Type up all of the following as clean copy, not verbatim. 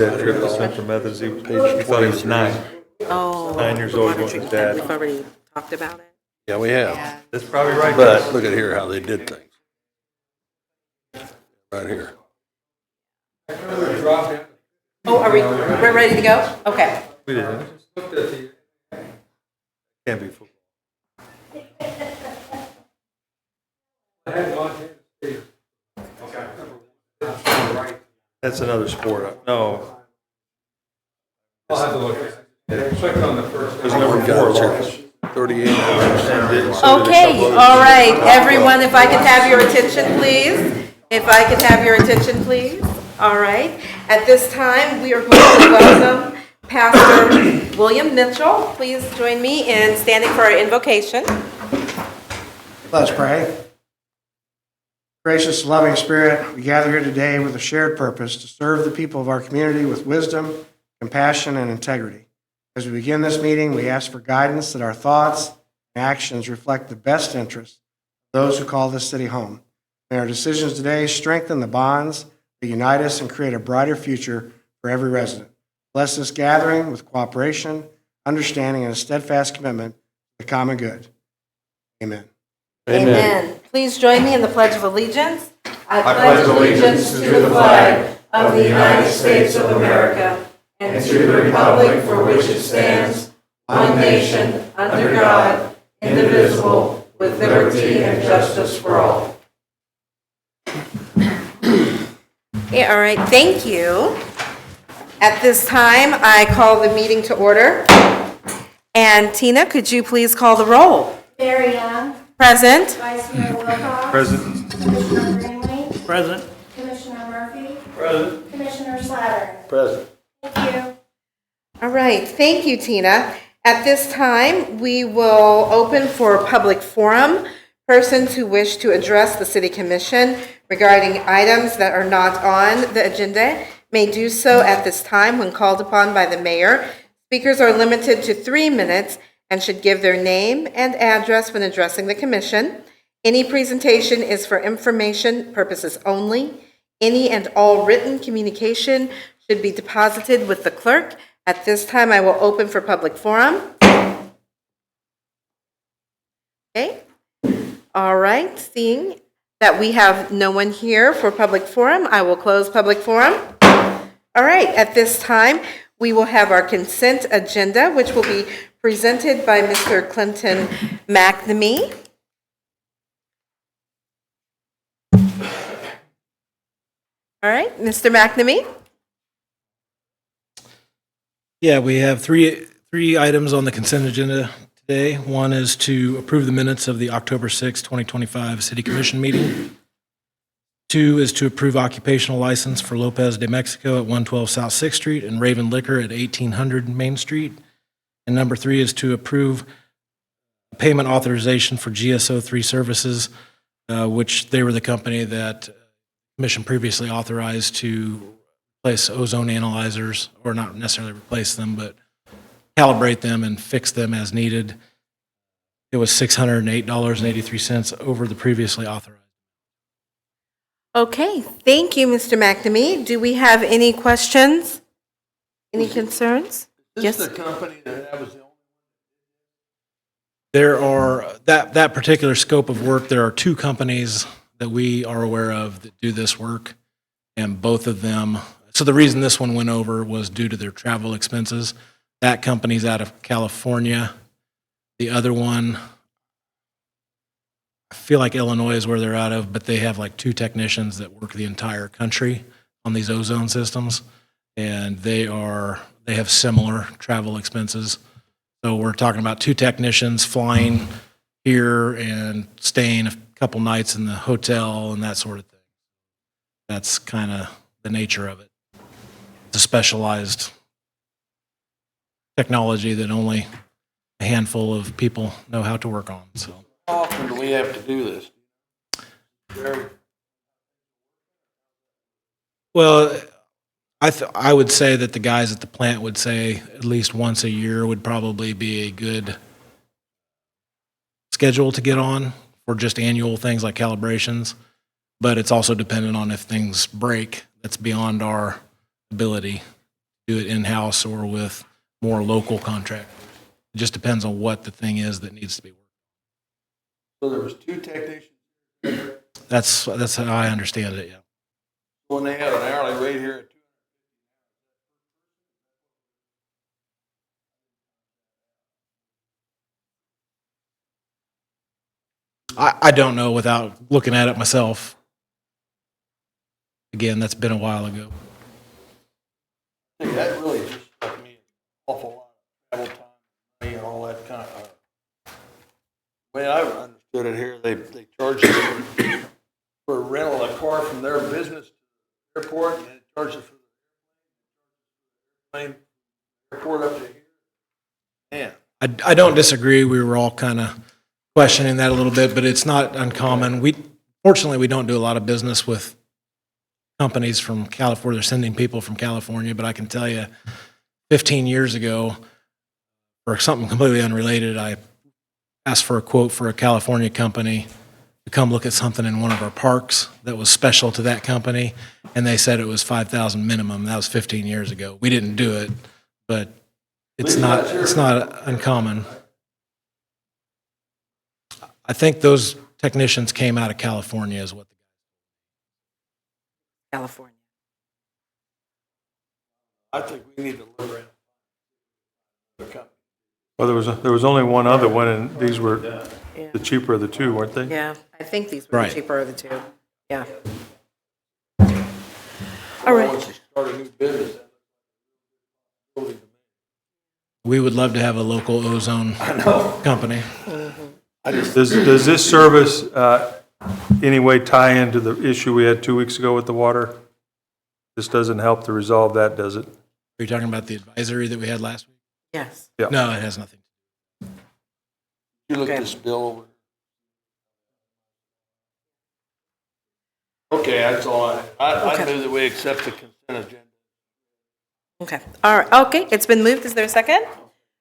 That trip to Central Methodist, he thought he was 9. Oh. 9 years old, water going to treatment dad. plant. We've already talked about it. Yeah, we have. Yeah. That's probably right. But look at here how they did things. Right here. Oh, we're ready to go? Okay. We didn't. Can't be football. That's another sport. No. I'll have to look at it. Click on the first. There's number 4 Lawrence. 38. Okay, all right, everyone, if I could have your attention, please. If I could have your attention, please. All right. At this time, we are going to welcome Pastor William Mitchell. Please join me in standing for our invocation. Let's pray. Gracious, loving Spirit, we gather here today with a shared purpose to serve the people of our community with wisdom, compassion, and integrity. As we begin this meeting, we ask for guidance that our thoughts and actions reflect the best interests of those who call this city home. May our decisions today strengthen the bonds that unite us and create a brighter future for every resident. Bless this gathering with cooperation, understanding, and a steadfast commitment to the common good. Amen. Amen. Please join me in the Pledge of Allegiance. I pledge allegiance to the flag of the United States of America and to the republic for which it stands, one nation, under God, indivisible, with liberty and justice for all. Okay, all right, thank you. At this time, I call the meeting to order. And Tina, could you please call the roll? Barry Young. Present. Vice Mayor Wilcox. Present. Commissioner Greenlee. Present. Commissioner Murphy. Present. Commissioner Slatter. Present. Thank you. All right, thank you, Tina. At this time, we will open for public forum. Persons who wish to address the City Commission regarding items that are not on the agenda may do so at this time when called upon by the mayor. Speakers are limited to 3 minutes and should give their name and address when addressing the commission. Any presentation is for information purposes only. Any and all written communication should be deposited with the clerk. At this time, I will open for public forum. Okay. All right. Seeing that we have no one here for public forum, I will close public forum. All right. At this time, we will have our consent agenda, which will be presented by Mr. Clinton McNamee. All right, Mr. McNamee. Yeah, we have three items on the consent agenda today. One is to approve the minutes of the October 6, 2025 City Commission meeting. 2 is to approve occupational license for Lopez de Mexico at 112 South 6th Street and Raven Liquor at 1800 Main Street. And number 3 is to approve payment authorization for GSO3 Services, which they were the company that the Commission previously authorized to replace ozone analyzers, or not necessarily replace them, but calibrate them and fix them as needed. It was $608.83 over the previously authorized. Okay, thank you, Mr. McNamee. Do we have any questions? Any concerns? This is Yes. the company that was the only. There are, that particular scope of work, there are 2 companies that we are aware of that do this work, and both of them, so the reason this one went over was due to their travel expenses. That company's out of California. The other one, I feel like Illinois is where they're out of, but they have like 2 technicians that work the entire country on these ozone systems, and they have similar travel expenses. So we're talking about 2 technicians flying here and staying a couple nights in the hotel and that sort of thing. That's kind of the nature of it. It's a specialized technology that only a handful of people know how to work on. So How often do we have to do this? well, I would say that the guys at the plant would say at least once a year would probably be a good schedule to get on for just annual things like calibrations. But it's also dependent on if things break. That's beyond our ability do it in-house or with more local contractors. It just depends on what the thing is that needs to be worked. So there was 2 technicians, That's how I understand it, yeah. when they had an hourly rate here at 2. I don't know without looking at it myself. Again, that's been a while ago. See, that really just struck me an awful lot of travel time, money and all that kind of. Way I understood it here, they charge you for rental a car from their business to the airport, and it charges for the airplane, airport up to here. Man, I don't disagree. We were all kind of questioning that a little bit, but it's not uncommon. Fortunately, we don't do a lot of business with companies from California. They're sending people from California, but I can tell you 15 years ago, for something completely unrelated, I asked for a quote for a California company to come look at something in one of our parks that was special to that company, and they said it was $5,000 minimum. That was 15 years ago. We didn't do it, but it's not uncommon. I think those technicians came out of California is what the California. I think we need to look around. The company. Well, there was only one other one, and these were Yeah. the cheaper of the two, weren't they? Yeah, I think these were the Right. cheaper of the two. Yeah. All right. Once you start a new business, that's We would love to have a local ozone company. Does this service any way tie into the issue we had 2 weeks ago with the water? This doesn't help to resolve that, does it? Are you talking about the advisory that we had last week? Yes. Yeah. No, it has nothing. you look Okay. this bill over. Okay, that's all I Okay. move that we accept the consent agenda. Okay. All right. Okay. It's been moved. Is there a second?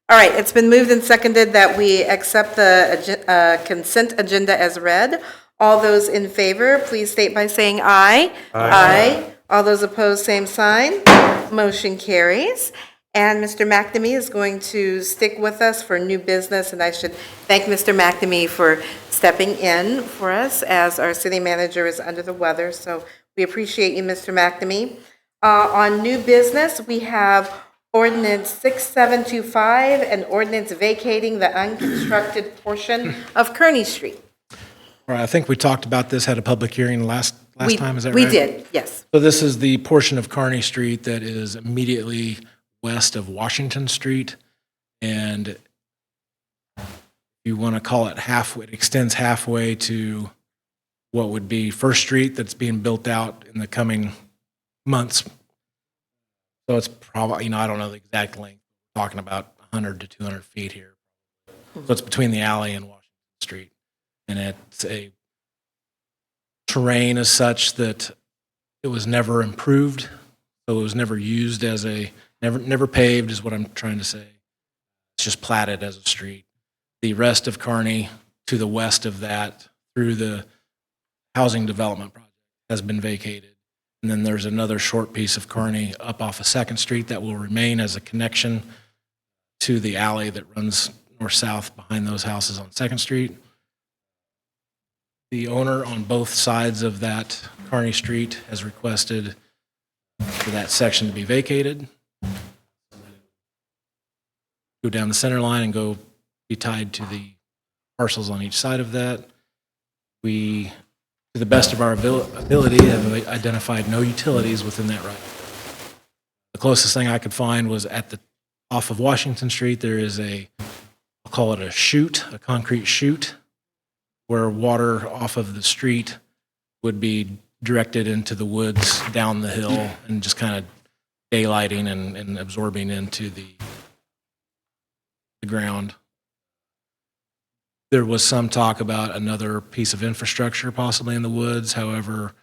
All right. It's been moved and seconded that we accept the consent agenda as read. All those in favor, please state by saying aye. Aye. All those opposed, same sign. Motion carries. And Mr. McNamee is going to stick with us for new business, and I should thank Mr. McNamee for stepping in for us as our city manager is under the weather, so we appreciate you, Mr. McNamee. On new business, we have ordinance 6725, an ordinance vacating the unconstructed portion of Kearney Street. All right, I think we talked about this, had a public hearing last time, is that right? We did, yes. So this is the portion of Kearney Street that is immediately west of Washington Street. And you want to call it halfway, it extends halfway to what would be First Street that's being built out in the coming months. So it's probably, I don't know the exact length. We're talking about 100 to 200 feet here. So it's between the alley and Washington Street. And it's a terrain as such that it was never improved. So it was never used as never paved is what I'm trying to say. It's just platted as a street. The rest of Kearney to the west of that through the housing development project has been vacated. And then there's another short piece of Kearney up off of Second Street that will remain as a connection to the alley that runs north-south behind those houses on Second Street. The owner on both sides of that Kearney Street has requested for that section to be vacated. Go down the center line and go be tied to the parcels on each side of that. We, to the best of our ability, have identified no utilities within that right. The closest thing I could find was off of Washington Street, there is I'll call it a chute, a concrete chute, where water off of the street would be directed into the woods down the hill and just kind of daylighting and absorbing into the ground. There was some talk about another piece of infrastructure possibly in the woods. However,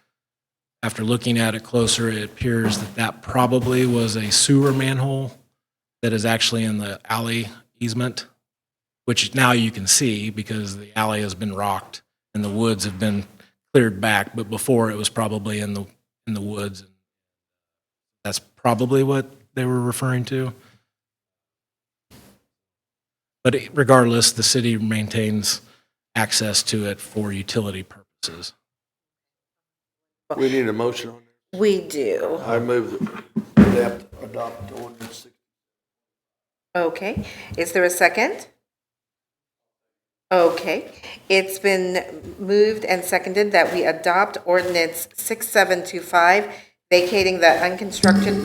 after looking at it closer, it appears that probably was a sewer manhole that is actually in the alley easement, which now you can see because the alley has been rocked and the woods have been cleared back, but before it was probably in the woods. That's probably what they were referring to. But regardless, the city maintains access to it for utility purposes. We need a motion on this. We do. I move that we adopt ordinance 60. Okay. Is there a second? Okay. It's been moved and seconded that we adopt ordinance 6725, vacating the unconstructed,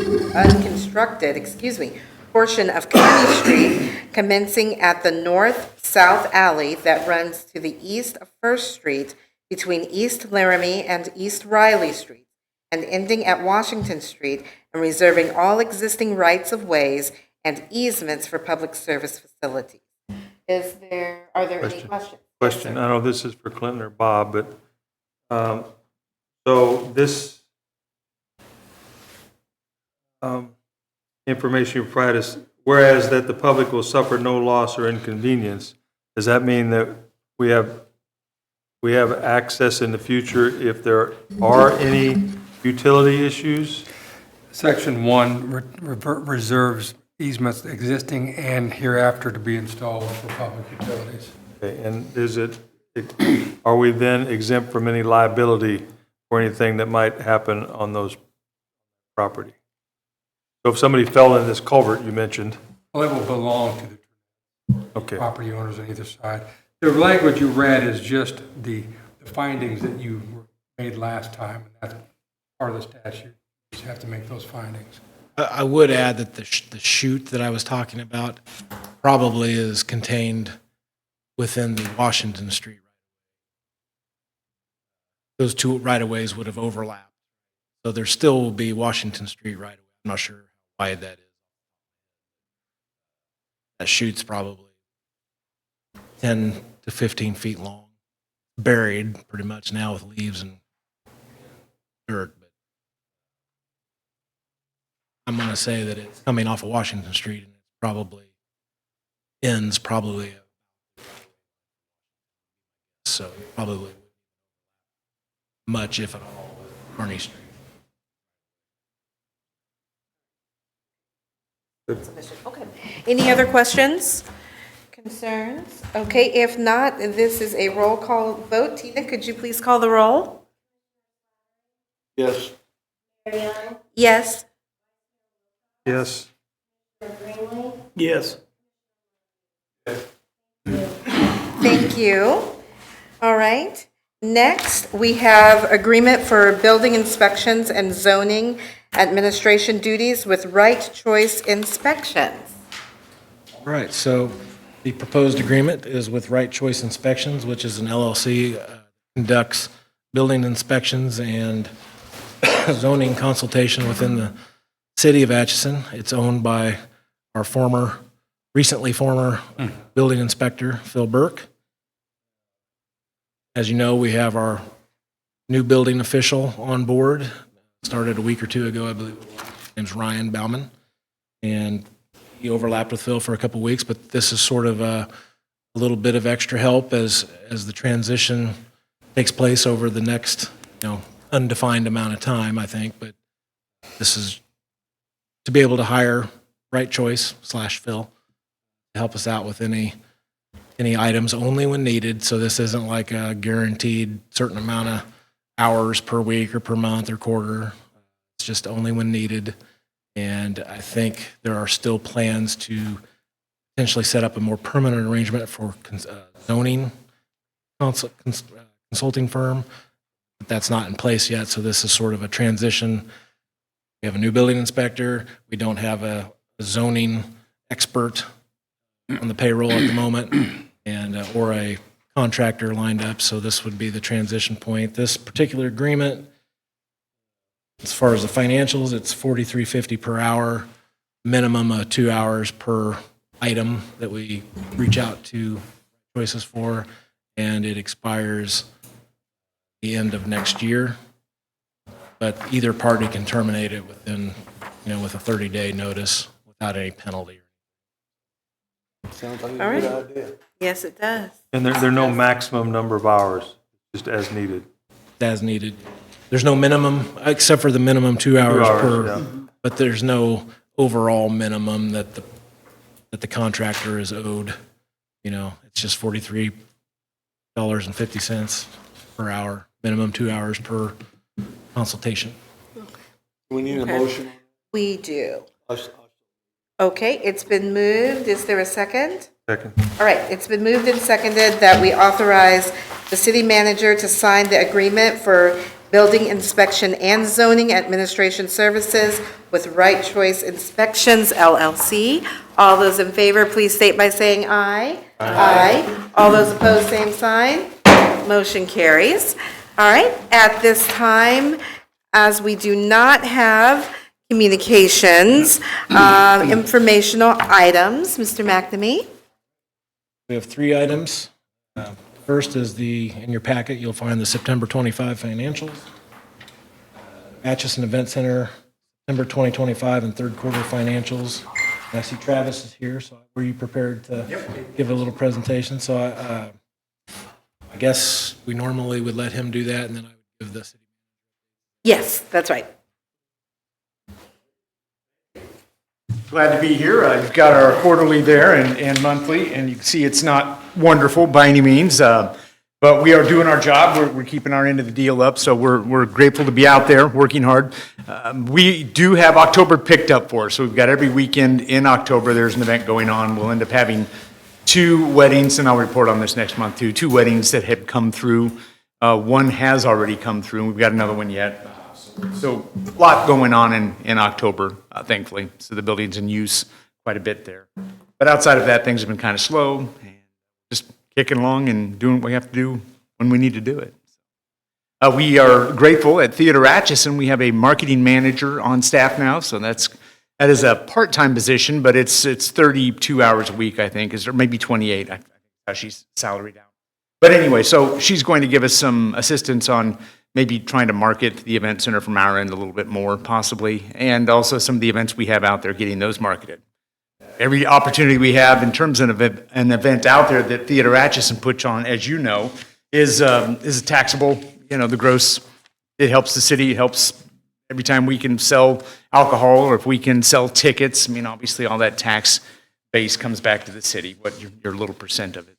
portion of County Street commencing at the north-south alley that runs to the east of First Street between East Laramie and East Riley Street, and ending at Washington Street, and reserving all existing rights-of-ways and easements for public service facilities. Are there any questions? Question, I know this is for Clinton or Bob, but, so this information you provide us, whereas that the public will suffer no loss or inconvenience, does that mean that we have access in the future if there are any utility issues? Section 1 reserves easements existing and hereafter to be installed for public utilities. Okay, and are we then exempt from any liability for anything that might happen on those property? So if somebody fell in this culvert you mentioned, Well, it will belong to the okay, property owners on either side. The language you read is just the findings that you made last time, and that's part of the statute. You just have to make those findings. I would add that the chute that I was talking about probably is contained within the Washington Street. Those two right-of-ways would have overlapped. So there still will be Washington Street right-of-way. I'm not sure how wide that is. That chute's probably 10 to 15 feet long, buried pretty much now with leaves and dirt. But I'm going to say that it's coming off of Washington Street, and it probably ends so probably much, if at all, with Kearney Street. Okay. Any other questions, concerns? Okay, if not, this is a roll call vote. Tina, could you please call the roll? Yes. Mariano, Yes. yes. Greenlee, Yes. Thank you. All right. Next, we have agreement for building inspections and zoning administration duties with Right Choice Inspections. Right, so the proposed agreement is with Right Choice Inspections, which is an LLC, conducts building inspections and zoning consultation within the city of Atchison. It's owned by our recently former building inspector, Phil Burke. As you know, we have our new building official on board. Started a week or two ago, I believe. His name's Ryan Bauman. And he overlapped with Phil for a couple of weeks, but this is sort of a little bit of extra help as the transition takes place over the next, undefined amount of time, I think. But this is to be able to hire Right Choice / Phil to help us out with any items only when needed. So this isn't like a guaranteed certain amount of hours per week or per month or quarter. It's just only when needed. And I think there are still plans to potentially set up a more permanent arrangement for zoning consulting firm. But that's not in place yet. So this is sort of a transition. We have a new building inspector. We don't have a zoning expert on the payroll at the moment, and or a contractor lined up. So this would be the transition point. This particular agreement, as far as the financials, it's $43.50 per hour, minimum of 2 hours per item that we reach out to Choices for, and it expires the end of next year. But either party can terminate it within, with a 30-day notice without any penalty. Sounds like All a right. good idea. Yes, it does. And there are no maximum number of hours, just as needed. As needed. There's no minimum, except for the minimum 2 hours hours, per, yeah. but there's no overall minimum that the contractor is owed. It's just $43.50 per hour, minimum 2 hours per consultation. We need a Okay. motion. We do. Us- Okay, it's been moved. Is there a second? Second. All right, it's been moved and seconded that we authorize the city manager to sign the agreement for building inspection and zoning administration services with Right Choice Inspections LLC. All those in favor, please state by saying aye. Aye. All those opposed, same sign. Motion carries. All right, at this time, as we do not have communications, informational items, Mr. McNamee? We have 3 items. First is in your packet, you'll find the September 25 financials. Atchison Event Center, September 2025 and third quarter financials. And I see Travis is here, so were you prepared to give a little presentation? So I guess we normally would let him do that, and then I would give the city. Yes, that's right. Glad to be here. You've got our quarterly there and monthly, and you can see it's not wonderful by any means, but we are doing our job. We're keeping our end of the deal up, so we're grateful to be out there working hard. We do have October picked up for us, so we've got every weekend in October, there's an event going on. We'll end up having 2 weddings, and I'll report on this next month too, 2 weddings that have come through. One has already come through, and we've got another one yet. So a lot going on in October, thankfully. So the building's in use quite a bit there. But outside of that, things have been kind of slow, and just kicking along and doing what we have to do when we need to do it. We are grateful at Theater Atchison. We have a marketing manager on staff now, so that is a part-time position, but it's 32 hours a week, I think, or maybe 28. I think how she's salaried out. But anyway, so she's going to give us some assistance on maybe trying to market the event center from our end a little bit more, possibly, and also some of the events we have out there, getting those marketed. Every opportunity we have in terms of an event out there that Theater Atchison puts on, as you know, is taxable. The gross, it helps the city, it helps every time we can sell alcohol or if we can sell tickets. I mean, obviously, all that tax base comes back to the city, what your little percent of it.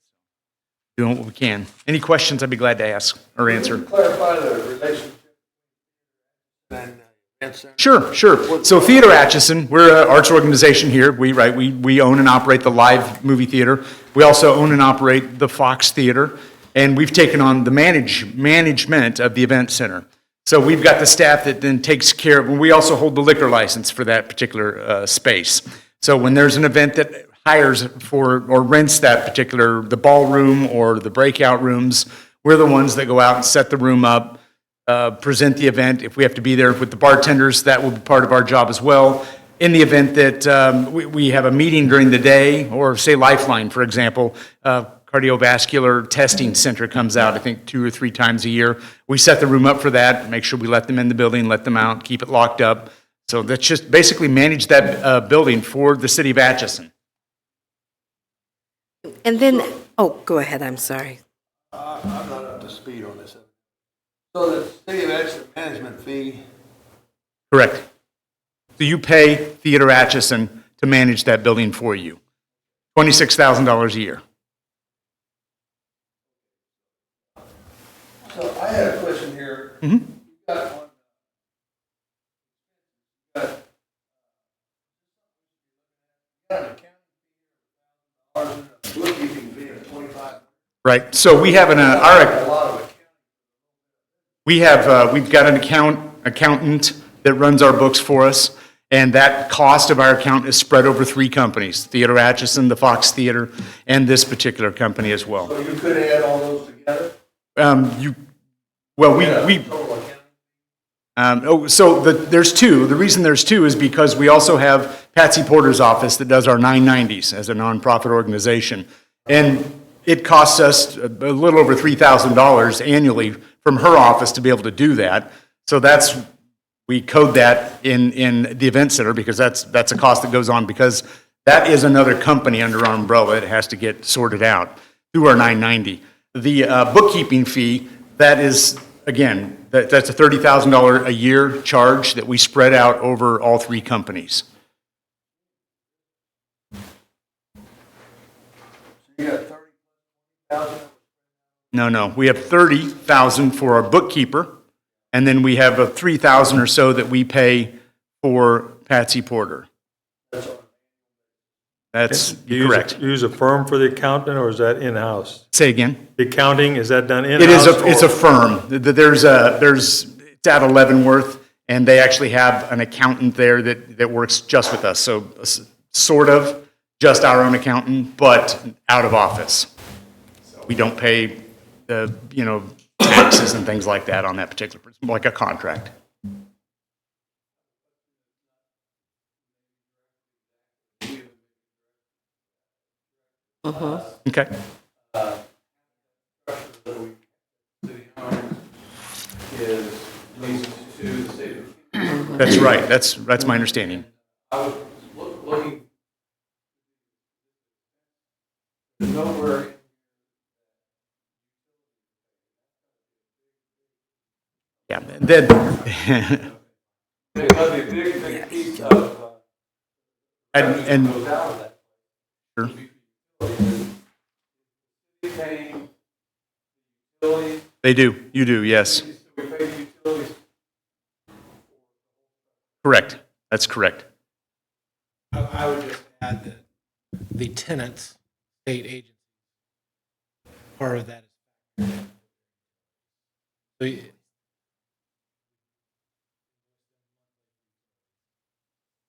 Doing what we can. Any questions, I'd be glad to ask or answer. Clarify the relationship and event center. Sure. So Theater Atchison, we're an arts organization here. We own and operate the live movie theater. We also own and operate the Fox Theater, and we've taken on the management of the event center. So we've got the staff that then takes care of, and we also hold the liquor license for that particular space. So when there's an event that hires for or rents the ballroom or the breakout rooms, we're the ones that go out and set the room up, present the event. If we have to be there with the bartenders, that will be part of our job as well. In the event that we have a meeting during the day, or say Lifeline, for example, cardiovascular testing center comes out, I think 2 or 3 times a year. We set the room up for that, make sure we let them in the building, let them out, keep it locked up. So that's just basically manage that building for the city of Atchison. And then, go ahead, I'm sorry. I'm not up to speed on this. So the city of Atchison management fee, Correct. So you pay Theater Atchison to manage that building for you. $26,000 a year. so I had a question here. Mhm. You got one. Got an accounting fee, bookkeeping fee of 25. Right, so we have A lot of it. we've got an accountant that runs our books for us, and that cost of our account is spread over 3 companies, Theater Atchison, the Fox Theater, and this particular company as well. So you could add all those together? We Total accounting. there's 2. The reason there's 2 is because we also have Patsy Porter's office that does our 990s as a nonprofit organization. And it costs us a little over $3,000 annually from her office to be able to do that. So we code that in the event center because that's a cost that goes on because that is another company under our umbrella. It has to get sorted out through our 990. The bookkeeping fee, that is, again, that's a $30,000 a year charge that we spread out over all 3 companies. You got 30,000? No. We have 30,000 for our bookkeeper, and then we have a 3,000 or so that we pay for Patsy Porter. That's Do you correct. use a firm for the accountant, or is that in-house? Say again? The accounting, is that done in-house? It is it's or- a firm. It's at Leavenworth, and they actually have an accountant there that works just with us. So sort of just our own accountant, but out of office. So we don't pay the, taxes and things like that on that particular, it's like a contract. Okay. That's right. That's my understanding. Yeah, that, and sure. They do. You do, yes. Correct. That's correct. I would just add that the tenants, state agency, part of that is. So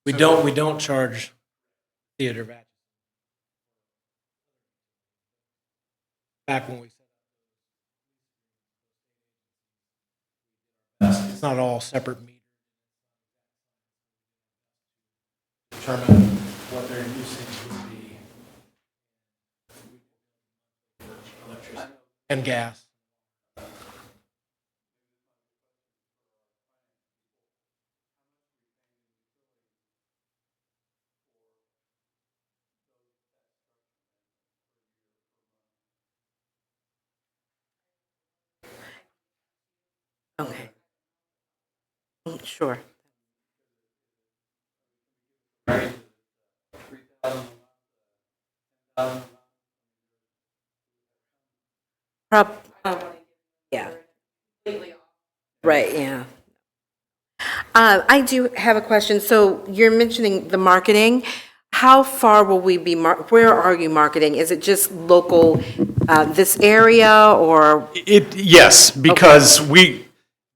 we don't charge theater of Atchison. Back when we set it's not all separate meters. Determine what their usage would be. Electricity and gas. Okay. Sure. Yeah. Right, yeah. I do have a question. So you're mentioning the marketing. How far will we be, where are you marketing? Is it just local, this area, or? Yes, because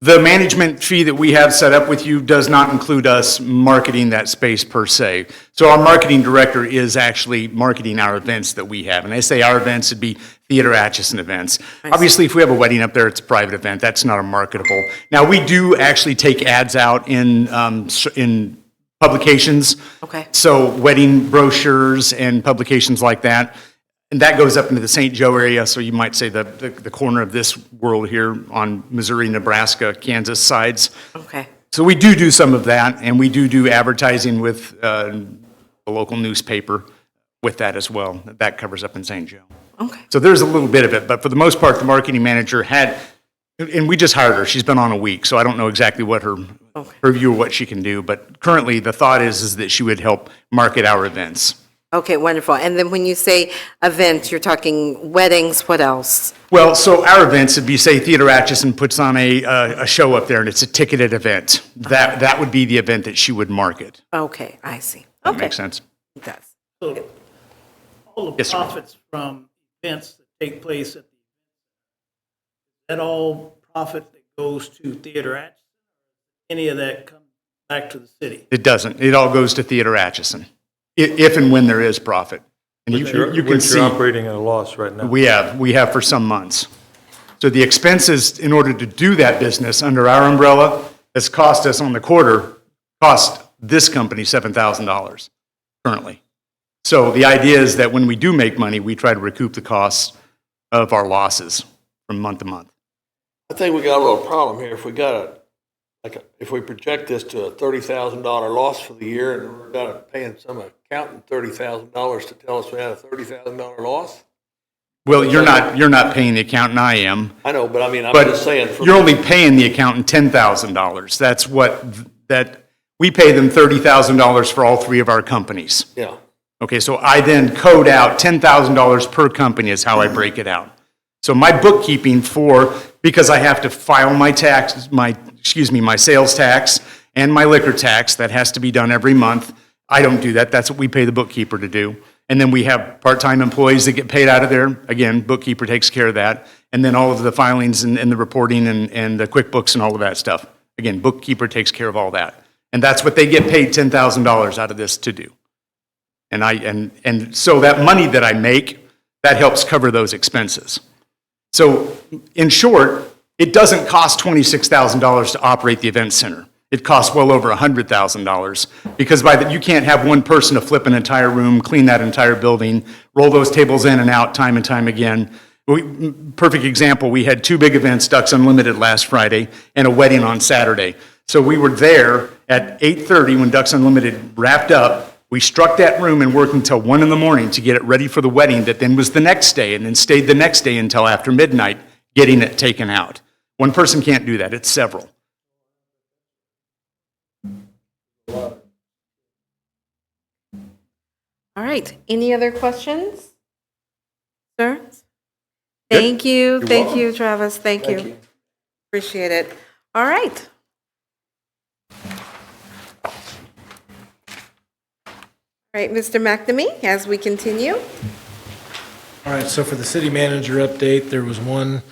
the management fee that we have set up with you does not include us marketing that space per se. So our marketing director is actually marketing our events that we have. And I say our events would be Theater Atchison events. Obviously, if we have a wedding up there, it's a private event. That's not a marketable. Now, we do actually take ads out in publications. Okay. So wedding brochures and publications like that. And that goes up into the St. Joe area, so you might say the corner of this world here on Missouri, Nebraska, Kansas sides. Okay. So we do some of that, and we do advertising with the local newspaper with that as well. That covers up in St. Joe. Okay. So there's a little bit of it, but for the most part, the marketing manager had, and we just hired her, she's been on a week, so I don't know exactly what her view of what she can do, but currently the thought is that she would help market our events. Okay, wonderful. And then when you say events, you're talking weddings, what else? Well, so our events, if you say Theater Atchison puts on a show up there and it's a ticketed event, that would be the event that she would market. Okay, I see. That Okay. makes sense. It does. So all the Yes, sir. profits from events that take place at that all profit that goes to Theater Atchison? Any of that comes back to the city? It doesn't. It all goes to Theater Atchison, if and when there is profit. And you can Which see, you're operating at a loss right now. we have for some months. So the expenses in order to do that business under our umbrella has cost us on the quarter, cost this company $7,000 currently. So the idea is that when we do make money, we try to recoup the costs of our losses from month to month. I think we got a little problem here. If we got if we project this to a $30,000 loss for the year, and we're gonna paying some accountant $30,000 to tell us we had a $30,000 loss? Well, you're not paying the accountant, I am. I know, but I mean, I'm But just saying. you're only paying the accountant $10,000. That's we pay them $30,000 for all three of our companies. Yeah. Okay, so I then code out $10,000 per company is how I break it out. So my bookkeeping because I have to file my taxes, my sales tax and my liquor tax, that has to be done every month. I don't do that. That's what we pay the bookkeeper to do. And then we have part-time employees that get paid out of there. Again, bookkeeper takes care of that. And then all of the filings and the reporting and the QuickBooks and all of that stuff. Again, bookkeeper takes care of all that. And that's what they get paid $10,000 out of this to do. And so that money that I make, that helps cover those expenses. So in short, it doesn't cost $26,000 to operate the event center. It costs well over $100,000 because you can't have one person to flip an entire room, clean that entire building, roll those tables in and out time and time again. Perfect example, we had 2 big events, Ducks Unlimited last Friday and a wedding on Saturday. So we were there at 8:30 when Ducks Unlimited wrapped up. We struck that room and worked until 1 in the morning to get it ready for the wedding that then was the next day, and then stayed the next day until after midnight getting it taken out. One person can't do that, it's several. All right, any other questions? Sir? Thank you, Travis, thank you. Appreciate it. All right. All right, Mr. McNamee, as we continue. All right, so for the city manager update, there was one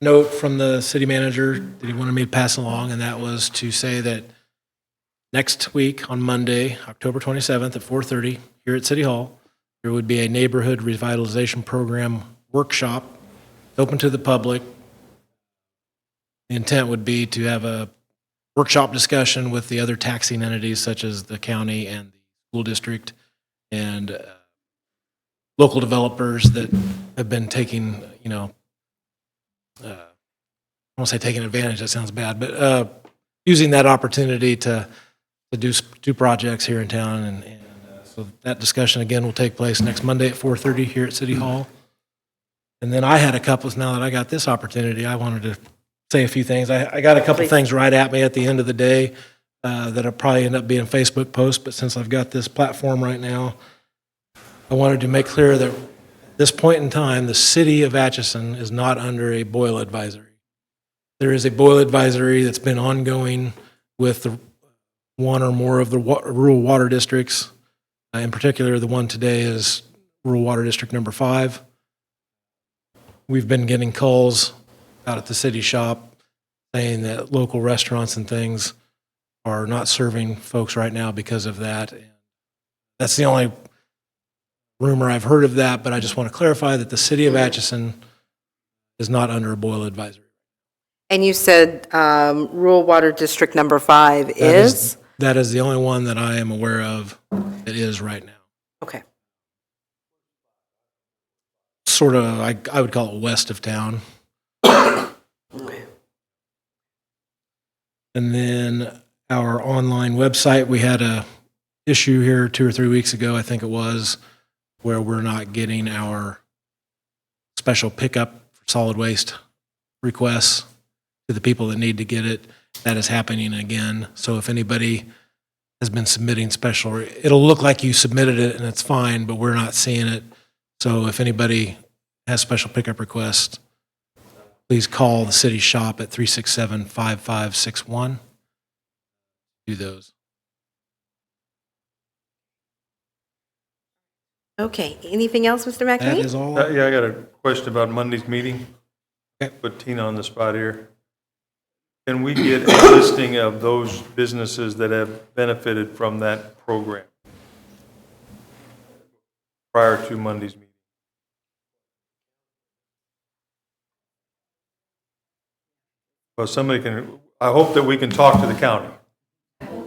note from the city manager that he wanted me to pass along, and that was to say that next week on Monday, October 27th at 4:30 here at City Hall, there would be a neighborhood revitalization program workshop open to the public. The intent would be to have a workshop discussion with the other taxing entities such as the county and the school district and local developers that have been taking, I won't say taking advantage, that sounds bad, but using that opportunity to do projects here in town. And so that discussion, again, will take place next Monday at 4:30 here at City Hall. And then I had a couple, now that I got this opportunity, I wanted to say a few things. I got a couple things right at me at the end of the day that'll probably end up being Facebook posts, but since I've got this platform right now, I wanted to make clear that at this point in time, the city of Atchison is not under a boil advisory. There is a boil advisory that's been ongoing with one or more of the rural water districts. In particular, the one today is Rural Water District number 5. We've been getting calls out at the city shop saying that local restaurants and things are not serving folks right now because of that. That's the only rumor I've heard of that, but I just want to clarify that the city of Atchison is not under a boil advisory. And you said Rural Water District number 5 is? That is the only one that I am aware of that is right now. Okay. Sort of, I would call it west of town. And then our online website, we had a issue here 2 or 3 weeks ago, I think it was, where we're not getting our special pickup for solid waste requests to the people that need to get it. That is happening again. So if anybody has been submitting special, it'll look like you submitted it and it's fine, but we're not seeing it. So if anybody has special pickup requests, please call the city shop at 367-5561. Do those. Okay, anything else, Mr. That McNamee? is all. Yeah, I got a question about Monday's meeting. Okay. Put Tina on the spot here. Can we get a listing of those businesses that have benefited from that program prior to Monday's meeting? Well, somebody can, I hope that we can talk to the county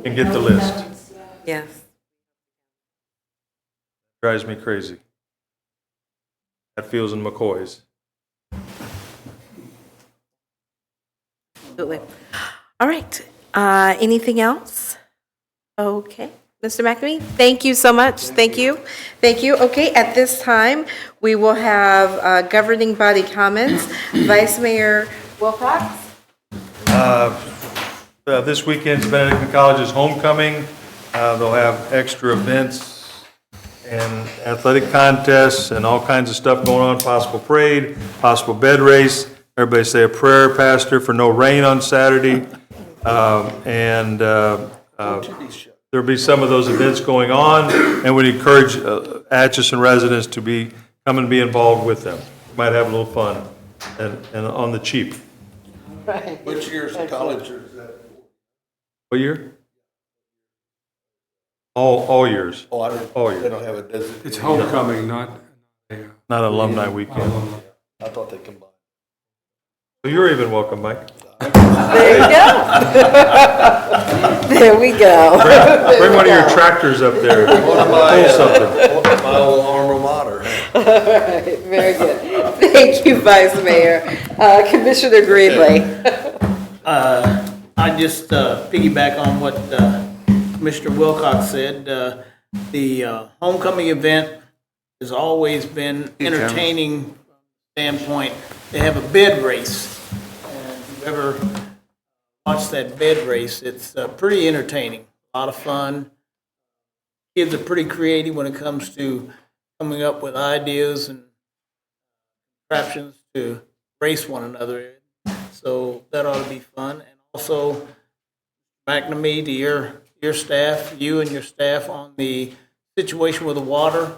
and get the list. Yes. Drives me crazy. That feels in McCoy's. Absolutely. All right. Anything else? Okay. Mr. McNamee, thank you so much. Thank you. Thank you. Okay, at this time, we will have governing body comments. Vice Mayor Wilcox? This weekend's Benedictine College's homecoming. They'll have extra events and athletic contests and all kinds of stuff going on, possible parade, possible bed race. Everybody say a prayer, Pastor, for no rain on Saturday. There'll be some of those events going on, and we'd encourage Atchison residents to come and be involved with them. Might have a little fun and on the cheap. Right. Which year's the college is that? What year? All years, Oh, I didn't, All year. they don't have a designated. It's homecoming, not not alumni weekend. I thought they combined. So you're even welcome, Mike. There you go. There we go. Bring one of your tractors up there. One of my, Pull something. my old alma mater. All right, very good. Thank you, Vice Mayor. Commissioner Greenlee. I just piggyback on what Commissioner Wilcox said. The homecoming event has always been entertaining from the standpoint. They have a bed race. And if you've ever watched that bed race, it's pretty entertaining, a lot of fun. Kids are pretty creative when it comes to coming up with ideas and contraptions to race one another. So that ought to be fun. And also, McNamee, to your staff, you and your staff on the situation with the water.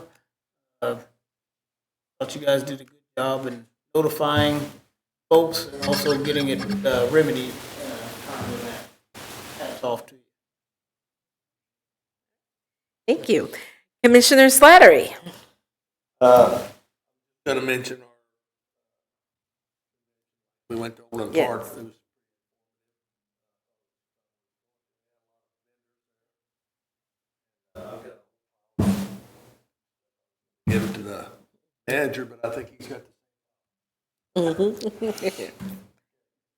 Thought you guys did a good job in notifying folks and also getting it remedied. Hats off to you. Thank you. Commissioner Slattery. Gonna mention we went to Overland Yes. Park. It was give it to the manager, but I think he's got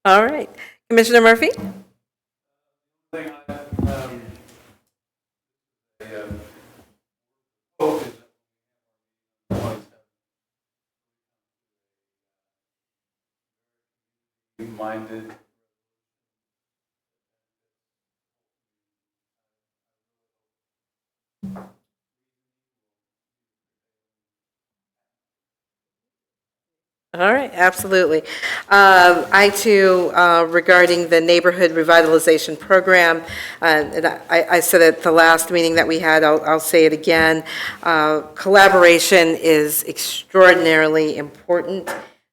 All right. Commissioner Murphy? Minded. All right, absolutely. I too, regarding the neighborhood revitalization program, and I said at the last meeting that we had, I'll say it again, collaboration is extraordinarily important,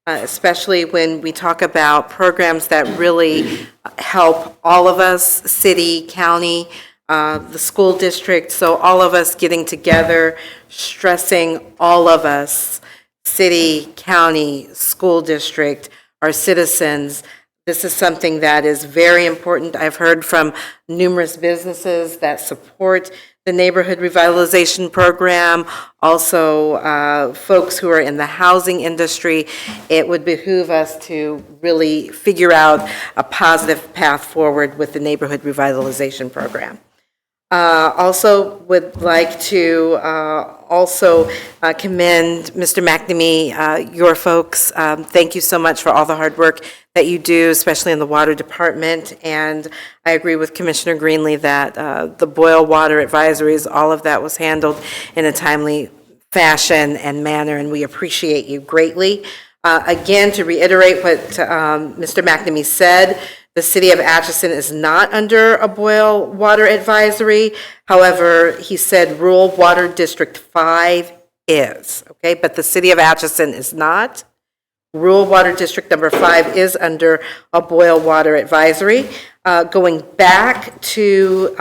especially when we talk about programs that really help all of us, city, county, the school district, so all of us getting together, stressing all of us, city, county, school district, our citizens. This is something that is very important. I've heard from numerous businesses that support the neighborhood revitalization program, also folks who are in the housing industry. It would behoove us to really figure out a positive path forward with the neighborhood revitalization program. Also would like to also commend Mr. McNamee, your folks. Thank you so much for all the hard work that you do, especially in the water department. And I agree with Commissioner Greenlee that the boil water advisories, all of that was handled in a timely fashion and manner, and we appreciate you greatly. Again, to reiterate what Mr. McNamee said, the city of Atchison is not under a boil water advisory. However, he said rural water district 5 is, okay? But the city of Atchison is not. Rural water district number 5 is under a boil water advisory. Going back to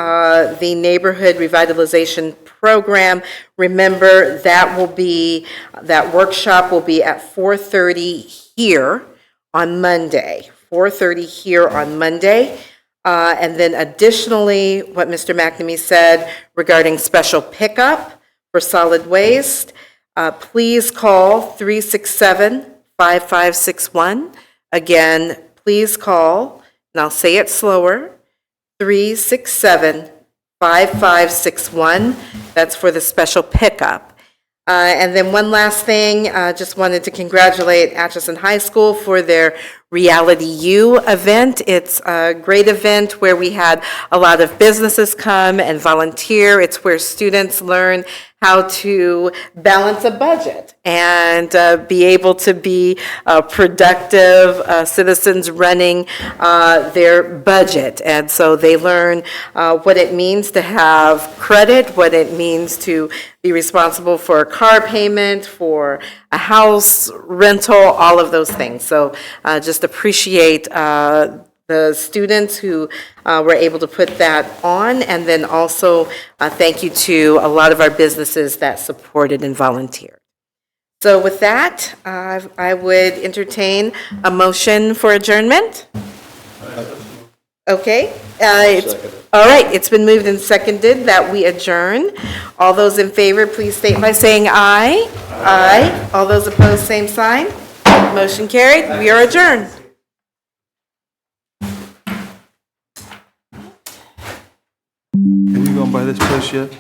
the neighborhood revitalization program, remember that workshop will be at 4:30 here on Monday. 4:30 here on Monday. And then additionally, what Mr. McNamee said regarding special pickup for solid waste, please call 367-5561. Again, please call, and I'll say it slower, 367-5561. That's for the special pickup. And then one last thing, just wanted to congratulate Atchison High School for their Reality U event. It's a great event where we had a lot of businesses come and volunteer. It's where students learn how to balance a budget and be able to be productive citizens running their budget. And so they learn what it means to have credit, what it means to be responsible for a car payment, for a house rental, all of those things. So just appreciate the students who were able to put that on, and then also thank you to a lot of our businesses that supported and volunteered. So with that, I would entertain a motion for adjournment. Okay. All right, it's been moved and seconded that we adjourn. All those in favor, please state by saying aye. Aye. All those opposed, same sign. Motion carried. We are adjourned. Have you gone by this place yet?